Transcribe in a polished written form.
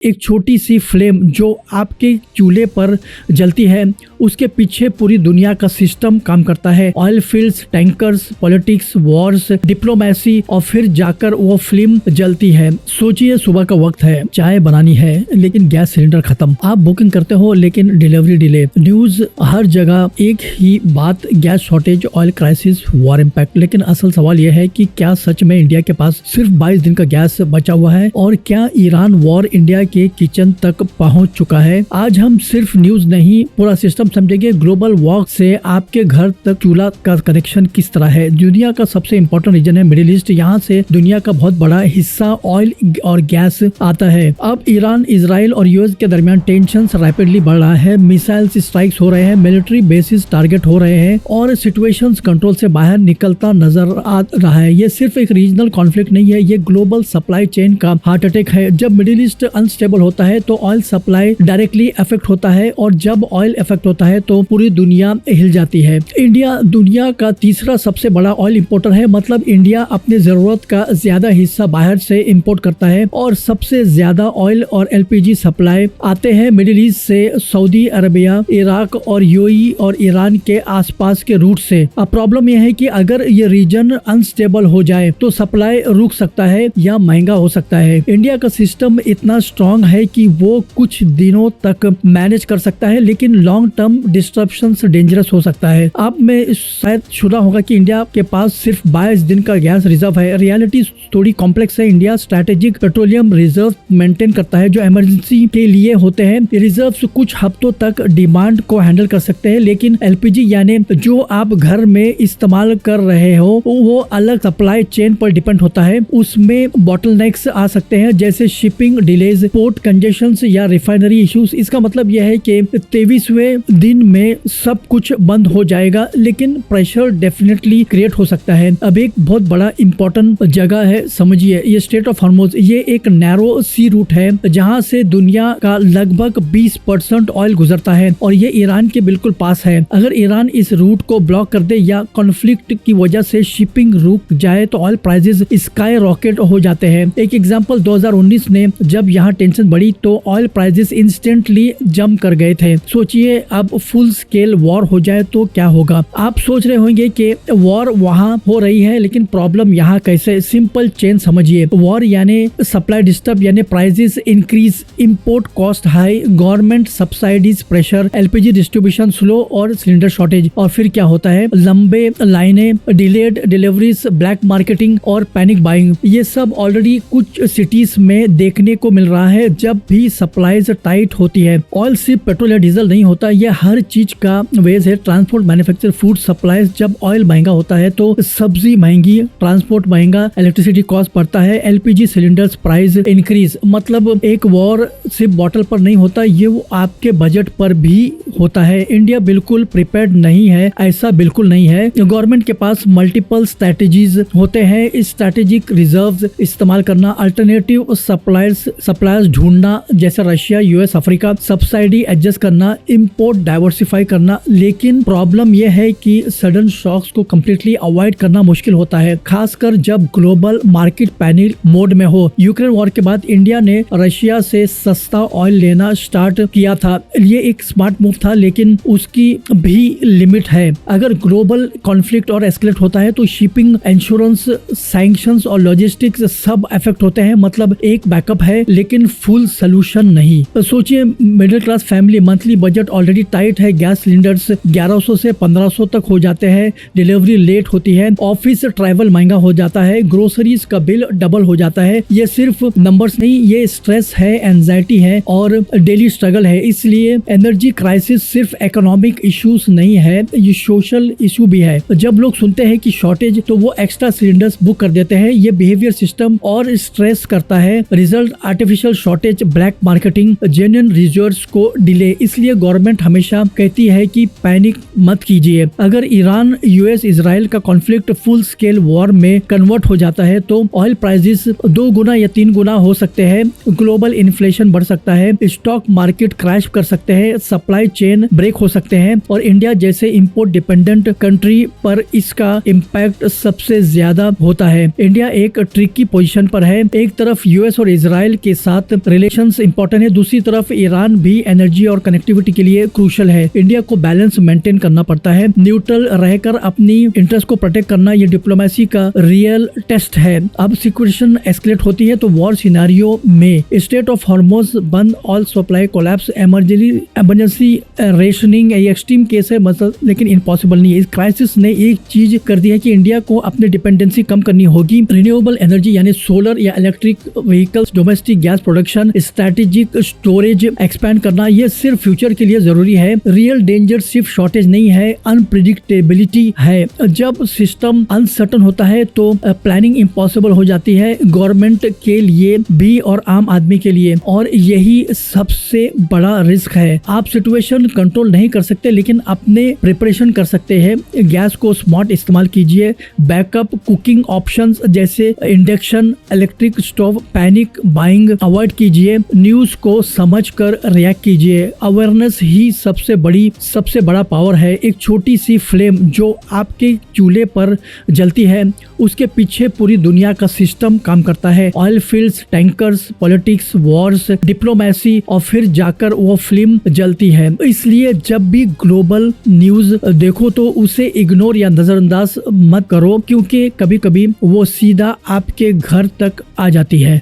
एक छोटी सी फ्लेम जो आपके चूल्हे पर जलती है, उसके पीछे पूरी दुनिया का सिस्टम काम करता है। Oil fields, tankers, politics, Wars, diplomacy और फिर जाकर वो फ्लेम जलती है। सोचिए, सुबह का वक्त है, चाय बनानी है लेकिन गैस सिलेंडर खत्म। आप बुकिंग करते हो लेकिन डिलीवरी डिले। न्यूज हर जगह एक ही बात, gas shortage, oil crisis, war impact. लेकिन असल सवाल यह है कि क्या सच में इंडिया के पास सिर्फ 22 दिन का गैस बचा हुआ है और क्या ईरान वॉर इंडिया के किचन तक पहुंच चुका है? आज हम सिर्फ न्यूज नहीं, पूरा सिस्टम समझेंगे। ग्लोबल वॉर से आपके घर तक चूल्हा का कनेक्शन किस तरह है। दुनिया का सबसे इंपॉर्टेंट रीजन है मिडिल ईस्ट। यहाँ से दुनिया का बहुत बड़ा हिस्सा ऑयल और गैस आता है। अब ईरान, इजराइल और यूएस के दरमियान टेंशन रैपिडली बढ़ रहा है। मिसाइल्स स्ट्राइक्स हो रहे हैं, मिलिट्री बेसिस टारगेट हो रहे हैं और सिचुएशंस कंट्रोल से बाहर निकलता नजर आ रहा है। ये सिर्फ एक रीजनल कॉन्फ्लिक्ट नहीं है, ये ग्लोबल सप्लाई चेन का हार्ट अटैक है। जब मिडिल ईस्ट अनस्टेबल होता है तो ऑयल सप्लाई डायरेक्टली अफेक्ट होता है और जब ऑयल इफेक्ट होता है तो पूरी दुनिया हिल जाती है। इंडिया दुनिया का तीसरा सबसे बड़ा ऑयल इंपोर्टर है, मतलब इंडिया अपनी जरूरत का ज्यादा हिस्सा बाहर से इंपोर्ट करता है और सबसे ज्यादा ऑयल और एलपीजी सप्लाई आते हैं मिडिल ईस्ट से, सऊदी अरबिया, इराक और यूएई और ईरान के आसपास के रूट से। अब प्रॉब्लम यह है कि अगर ये रीजन अनस्टेबल हो जाए तो सप्लाई रुक सकता है या महंगा हो सकता है। इंडिया का सिस्टम इतना स्ट्रॉन्ग है कि वो कुछ दिनों तक मैनेज कर सकता है, लेकिन लॉन्ग टर्म डिस्ट्रप्शन डेंजरस हो सकता है। आप में शायद सुना होगा कि इंडिया के पास सिर्फ 22 दिन का गैस रिजर्व है। रियलिटी थोड़ी कॉम्प्लेक्स है। India strategic petroleum reserve maintain करता है जो इमरजेंसी के लिए होते हैं। रिजर्व्स कुछ हफ्तों तक डिमांड को हैंडल कर सकते हैं, लेकिन एलपीजी यानी जो आप घर में इस्तेमाल कर रहे हो वो अलग सप्लाई चेन पर डिपेंड होता है। उसमें बॉटलनेक्स आ सकते हैं जैसे शिपिंग डिलेज, पोर्ट कंजेशंस या रिफाइनरी इश्यूज। इसका मतलब यह है कि 23वें दिन में सब कुछ बंद हो जाएगा, लेकिन प्रेशर डेफिनेटली क्रिएट हो सकता है। अब एक बहुत बड़ा इंपॉर्टेंट जगह है, समझिए, ये स्ट्रेट ऑफ हॉर्मुज। ये एक नैरो सी रूट है जहां से दुनिया का लगभग 20% ऑयल गुजरता है और ये ईरान के बिल्कुल पास है। अगर ईरान इस रूट को ब्लॉक कर दे या कॉन्फ्लिक्ट की वजह से शिपिंग रुक जाए तो ऑयल प्राइसेस स्काई रॉकेट हो जाते हैं। एक एग्जांपल 2019 ने जब यहाँ टेंशन बढ़ी तो ऑयल प्राइसेस इंस्टेंटली जंप कर गए थे। सोचिए अब फुल स्केल वॉर हो जाए तो क्या होगा। आप सोच रहे होंगे कि वॉर वहाँ हो रही है, लेकिन प्रॉब्लम यहाँ कैसे। सिंपल चेन समझिए। वॉर यानी सप्लाई डिस्टर्ब यानी prices increase, import cost high, government subsidies pressure, LPG distribution slow और सिलेंडर शॉर्टेज। और फिर क्या होता है, लंबे लाइनें, डिलेड डिलीवरीज, ब्लैक मार्केटिंग और पैनिक बाइंग। ये सब ऑलरेडी कुछ सिटीज में देखने को मिल रहा है। जब भी सप्लाईज टाइट होती है, ऑयल सिर्फ पेट्रोल या डीजल नहीं होता, ये हर चीज का वेज है। Transport, manufacture, food supplies. जब ऑयल महंगा होता है तो सब्जी महंगी, ट्रांसपोर्ट महंगा, इलेक्ट्रिसिटी कॉस्ट बढ़ता है, एलपीजी सिलेंडर्स प्राइस इंक्रीज। मतलब एक वॉर सिर्फ बॉटल पर नहीं होता, ये वो आपके बजट पर भी होता है। इंडिया बिल्कुल प्रिपेयर्ड नहीं है, ऐसा बिल्कुल नहीं है। गवर्नमेंट के पास मल्टीपल स्ट्रेटेजीज होते हैं। स्ट्रेटेजिक रिजर्व्स इस्तेमाल करना, अल्टरनेटिव सप्लायर्स ढूंढना जैसे Russia, US, Africa, subsidy adjust करना, इंपोर्ट डाइवर्सिफाई करना। लेकिन प्रॉब्लम यह है कि सडन शॉक्स को कम्प्लीटली अवॉइड करना मुश्किल होता है, खासकर जब ग्लोबल मार्केट पैनिक मोड में हो। यूक्रेन वॉर के बाद इंडिया ने रशिया से सस्ता ऑयल लेना स्टार्ट किया था। ये एक स्मार्ट मूव था, लेकिन उसकी भी लिमिट है। अगर ग्लोबल कॉन्फ्लिक्ट और एस्केलेट होता है तो शिपिंग, इंश्योरेंस, सैंक्शंस और लॉजिस्टिक्स सब इफेक्ट होते हैं। मतलब एक बैकअप है लेकिन फुल सोल्यूशन नहीं। तो सोचिए, middle class family, monthly budget already tight है, गैस सिलेंडर्स 1100 से 1500 तक हो जाते हैं, डिलीवरी लेट होती है, ऑफिस ट्रैवल महंगा हो जाता है, ग्रोसरीज का बिल डबल हो जाता है। ये सिर्फ नंबर्स नहीं, ये स्ट्रेस है, एंजाइटी है और डेली स्ट्रगल है। इसलिए एनर्जी क्राइसिस सिर्फ इकोनॉमिक इश्यूज नहीं है, ये सोशल इशू भी है। जब लोग सुनते हैं कि शॉर्टेज तो वो एक्स्ट्रा सिलेंडर्स बुक कर देते हैं। ये बिहेवियर सिस्टम और स्ट्रेस करता है। Result artificial shortage, black marketing, genuine reserves को डिले। इसलिए गवर्नमेंट हमेशा कहती है कि पैनिक मत कीजिए। अगर ईरान, यूएस, इजराइल का कॉन्फ्लिक्ट फुल स्केल वॉर में कन्वर्ट हो जाता है तो ऑयल प्राइसेस 2 गुना या 3 गुना हो सकते हैं, ग्लोबल इन्फ्लेशन बढ़ सकता है, स्टॉक मार्केट क्रैश कर सकते हैं, सप्लाई चेन ब्रेक हो सकते हैं और इंडिया जैसे इंपोर्ट डिपेंडेंट कंट्री पर इसका इम्पैक्ट सबसे ज्यादा होता है। इंडिया एक ट्रिकी पोजीशन पर है। एक तरफ यूएस और इजराइल के साथ साथ रिलेशंस इंपॉर्टेंट है, दूसरी तरफ ईरान भी एनर्जी और कनेक्टिविटी के लिए क्रूशल है। इंडिया को बैलेंस मेंटेन करना पड़ता है, न्यूट्रल रहकर अपनी इंटरेस्ट को प्रोटेक्ट करना ये डिप्लोमेसी का रियल टेस्ट है। अब सिचुएशन एस्केलेट होती है तो वॉर सिनेरियो में स्टेट ऑफ हॉर्मोज बंद, all supply collapse, emergency rationing, ये एक्सट्रीम केस है मतलब, लेकिन इम्पॉसिबल नहीं है। इस क्राइसिस ने एक चीज कर दी है कि इंडिया को अपनी डिपेंडेंसी कम करनी होगी। रिन्यूएबल एनर्जी यानी सोलर या electric vehicles, domestic gas production, strategic storage expand करना, ये सिर्फ फ्यूचर के लिए जरूरी है। रियल डेंजर सिर्फ शॉर्टेज नहीं है, अनप्रिडिक्टेबिलिटी है। जब सिस्टम अनसर्टन होता है तो प्लानिंग इम्पॉसिबल हो जाती है, गवर्नमेंट के लिए भी और आम आदमी के लिए, और यही सबसे बड़ा रिस्क है। आप सिचुएशन कंट्रोल नहीं कर सकते लेकिन अपने प्रिपरेशन कर सकते हैं। गैस को स्मार्ट इस्तेमाल कीजिए, बैकअप कुकिंग ऑप्शंस जैसे induction, electric stove, panic buying avoid कीजिए, न्यूज को समझकर रिएक्ट कीजिए। अवेयरनेस ही सबसे बड़ा पावर है। एक छोटी सी फ्लेम जो आपके चूल्हे पर जलती है उसके पीछे पूरी दुनिया का सिस्टम काम करता है। Oil fields, tankers, politics, Wars, diplomacy, और फिर जाकर वो फिल्म जलती है। इसलिए जब भी ग्लोबल न्यूज देखो तो उसे इग्नोर या नजरअंदाज मत करो, क्योंकि कभी कभी वो सीधा आपके घर तक आ जाती है।